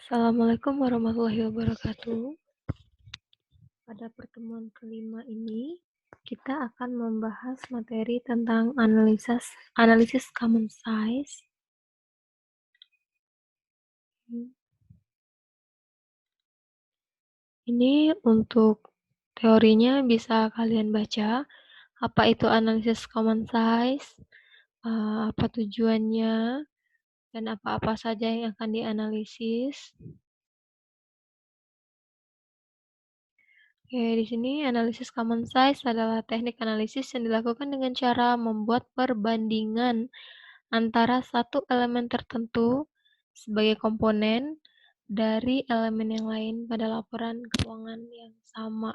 Assalamualaikum warahmatullahi wabarakatuh. Pada pertemuan kelima ini, kita akan membahas materi tentang analisis common size. Ini untuk teorinya bisa kalian baca. Apa itu analisis common size, apa tujuannya, dan apa-apa saja yang akan dianalisis. Oke, di sini analisis common size adalah teknik analisis yang dilakukan dengan cara membuat perbandingan antara satu elemen tertentu sebagai komponen dari elemen yang lain pada laporan keuangan yang sama.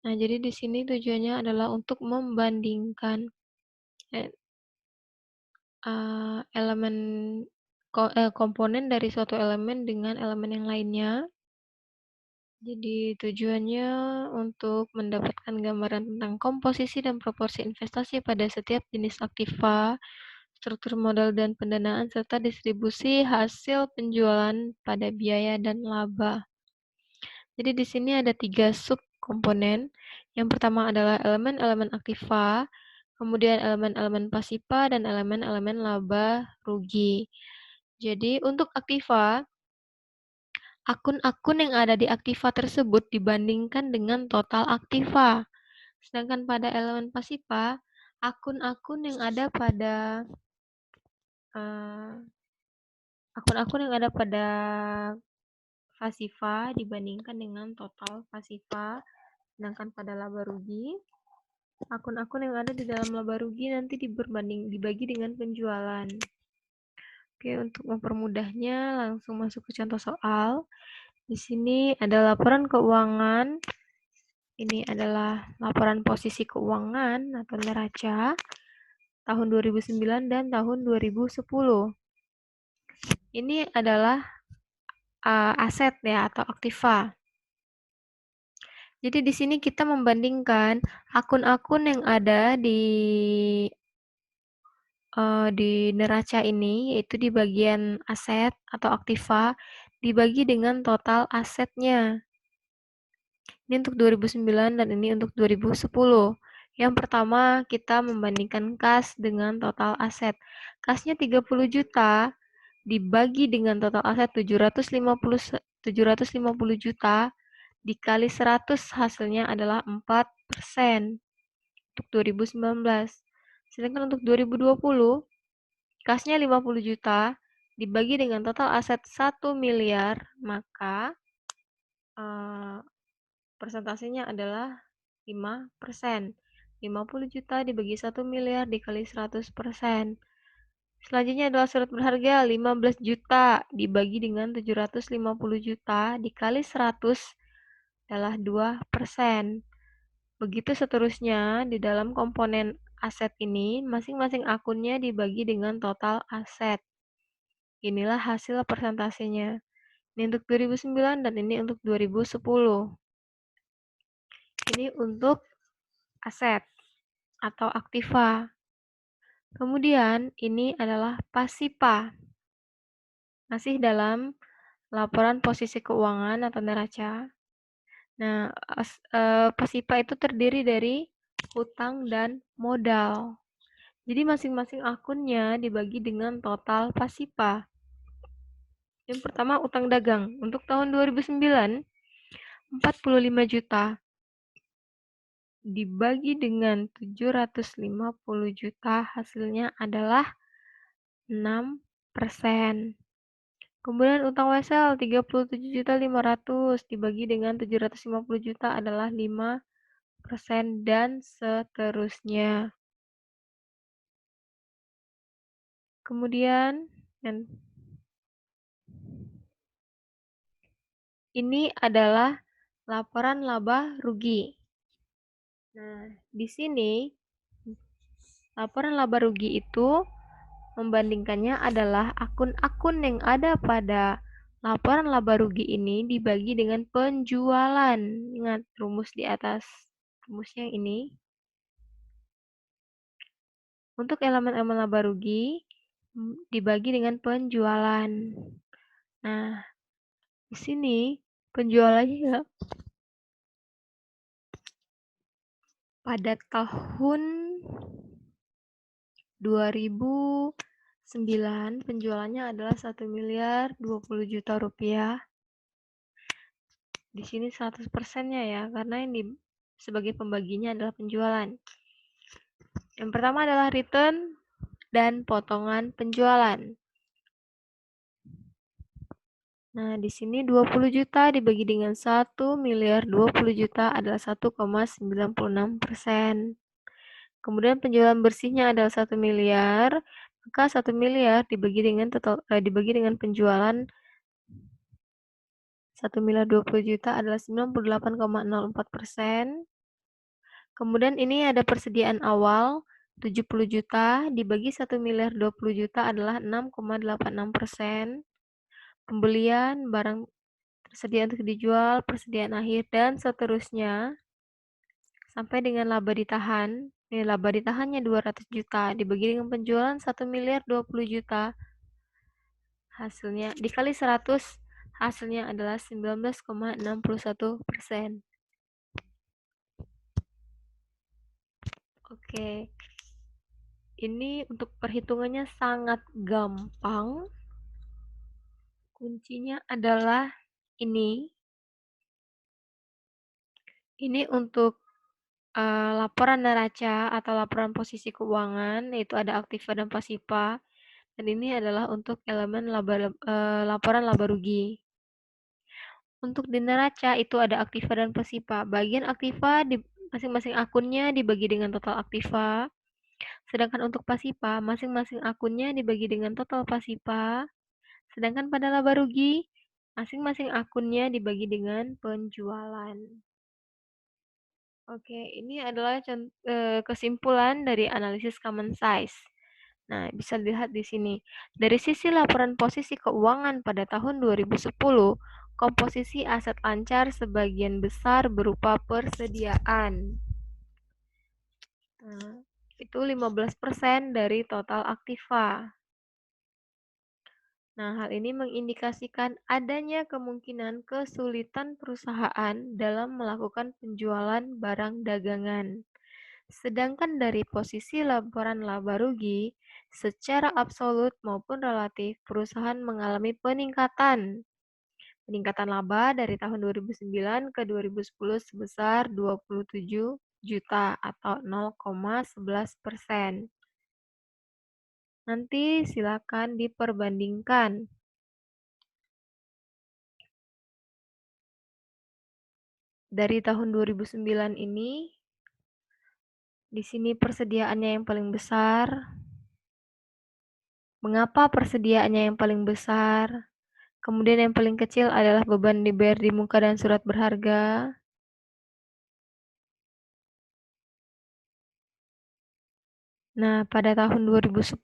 Nah, jadi di sini tujuannya adalah untuk membandingkan elemen komponen dari suatu elemen dengan elemen yang lainnya. Jadi tujuannya untuk mendapatkan gambaran tentang komposisi dan proporsi investasi pada setiap jenis aktiva, struktur modal dan pendanaan, serta distribusi hasil penjualan pada biaya dan laba. Jadi di sini ada 3 subkomponen. Yang pertama adalah elemen-elemen aktiva, kemudian elemen-elemen pasifa, dan elemen-elemen laba rugi. Jadi untuk aktiva, akun-akun yang ada di aktiva tersebut dibandingkan dengan total aktiva. Sedangkan pada elemen pasifa, akun-akun yang ada pada pasifa dibandingkan dengan total pasifa. Sedangkan pada laba rugi, akun-akun yang ada di dalam laba rugi nanti dibagi dengan penjualan. Oke, untuk mempermudahnya langsung masuk ke contoh soal. Di sini ada laporan keuangan. Ini adalah laporan posisi keuangan atau neraca tahun 2009 dan tahun 2010. Ini adalah aset ya atau aktiva. Jadi di sini kita membandingkan akun-akun yang ada di neraca ini, yaitu di bagian aset atau aktiva, dibagi dengan total asetnya. Ini untuk 2009 dan ini untuk 2010. Yang pertama, kita membandingkan kas dengan total aset. Kasnya 30 juta dibagi dengan total aset 750 juta dikali 100 hasilnya adalah 4% untuk 2019. Sedangkan untuk 2020, kasnya 50 juta dibagi dengan total aset 1 miliar, maka persentasenya adalah 5%. 50 juta dibagi 1 miliar dikali 100%. Selanjutnya adalah surat berharga 15 juta dibagi dengan 750 juta dikali 100 adalah 2%. Begitu seterusnya, di dalam komponen aset ini, masing-masing akunnya dibagi dengan total aset. Inilah hasil persentasenya. Ini untuk 2009 dan ini untuk 2010. Ini untuk aset atau aktiva. Kemudian ini adalah pasifa. Masih dalam laporan posisi keuangan atau neraca. Nah, pasifa itu terdiri dari hutang dan modal. Jadi masing-masing akunnya dibagi dengan total pasifa. Yang pertama utang dagang. Untuk tahun 2009, 45 juta dibagi dengan 750 juta hasilnya adalah 6%. Kemudian utang wesel 37.500 dibagi dengan 750 juta adalah 5% dan seterusnya. Kemudian ini adalah laporan laba rugi. Nah, di sini laporan laba rugi itu membandingkannya adalah akun-akun yang ada pada laporan laba rugi ini dibagi dengan penjualan. Ingat rumus di atas, rumusnya ini. Untuk elemen-elemen laba rugi dibagi dengan penjualan. Nah, Di sini penjualannya pada tahun 2009 penjualannya adalah 1.020.000.000 rupiah. Di sini 100%-nya ya, karena ini sebagai pembaginya adalah penjualan. Yang pertama adalah return dan potongan penjualan. Nah, di sini 20 juta dibagi dengan 1.020.000.000 adalah 1,96%. Kemudian penjualan bersihnya adalah 1 miliar, maka 1 miliar dibagi dengan penjualan 1.020.000.000 adalah 98,04%. Kemudian ini ada persediaan awal 70 juta dibagi 1.020.000.000 adalah 6,86%. Pembelian barang tersedia untuk dijual, persediaan akhir, dan seterusnya sampai dengan laba ditahan. Ini laba ditahannya 200 juta dibagi dengan penjualan 1.020.000.000. Hasilnya dikali 100, hasilnya adalah 19,61%. Oke. Ini untuk perhitungannya sangat gampang. Kuncinya adalah ini. Ini untuk laporan neraca atau laporan posisi keuangan, yaitu ada aktiva dan pasiva. Dan ini adalah untuk elemen laporan laba rugi. Untuk di neraca itu ada aktiva dan pasiva. Bagian aktiva di masing-masing akunnya dibagi dengan total aktiva. Sedangkan untuk pasiva, masing-masing akunnya dibagi dengan total pasiva. Sedangkan pada laba rugi, masing-masing akunnya dibagi dengan penjualan. Oke, ini adalah kesimpulan dari analisis common size. Nah, bisa dilihat di sini. Dari sisi laporan posisi keuangan pada tahun 2010, komposisi aset lancar sebagian besar berupa persediaan. Nah, itu 15% dari total aktiva. Nah, hal ini mengindikasikan adanya kemungkinan kesulitan perusahaan dalam melakukan penjualan barang dagangan. Sedangkan dari posisi laporan laba rugi, secara absolut maupun relatif, perusahaan mengalami peningkatan. Peningkatan laba dari tahun 2009 ke 2010 sebesar 27 juta atau 0,11%. Nanti silakan diperbandingkan. Dari tahun 2009 ini, di sini persediaannya yang paling besar. Mengapa persediaannya yang paling besar? Kemudian yang paling kecil adalah beban dibayar di muka dan surat berharga. Nah, pada tahun 2010,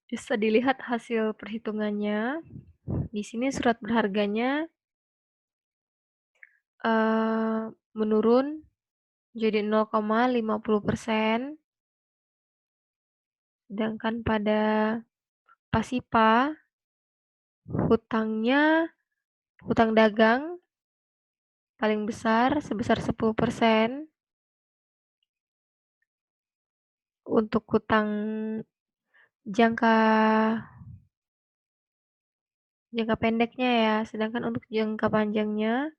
bisa dilihat hasil perhitungannya. Di sini surat berharganya menurun jadi 0,50%. Sedangkan pada pasipa, hutang dagang paling besar sebesar 10%. Untuk hutang jangka pendeknya ya, sedangkan untuk jangka panjangnya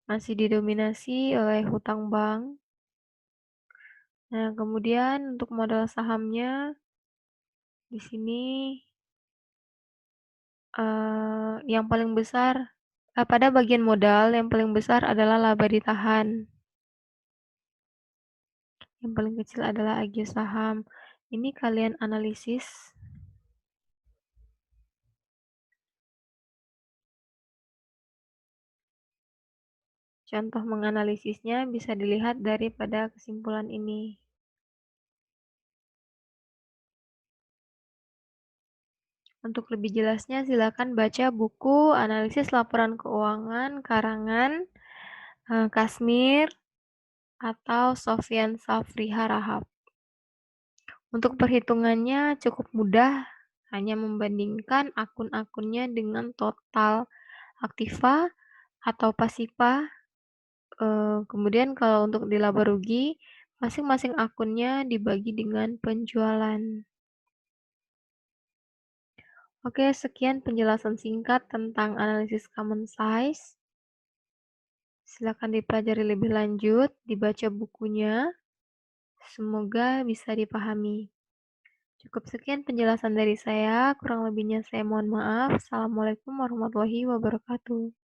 masih didominasi oleh hutang bank. Nah, kemudian untuk modal sahamnya di sini yang paling besar pada bagian modal yang paling besar adalah laba ditahan. Yang paling kecil adalah agio saham. Ini kalian analisis. Contoh menganalisisnya bisa dilihat daripada kesimpulan ini. Untuk lebih jelasnya silakan baca buku Analisis Laporan Keuangan karangan Kasmir atau Sofyan Safri Harahap. Untuk perhitungannya cukup mudah, hanya membandingkan akun-akunnya dengan total aktiva atau pasifa. Kemudian kalau untuk di laba rugi, masing-masing akunnya dibagi dengan penjualan. Oke, sekian penjelasan singkat tentang analisis common size. Silakan dipelajari lebih lanjut, dibaca bukunya. Semoga bisa dipahami. Cukup sekian penjelasan dari saya, kurang lebihnya saya mohon maaf. Assalamualaikum warahmatullahi wabarakatuh.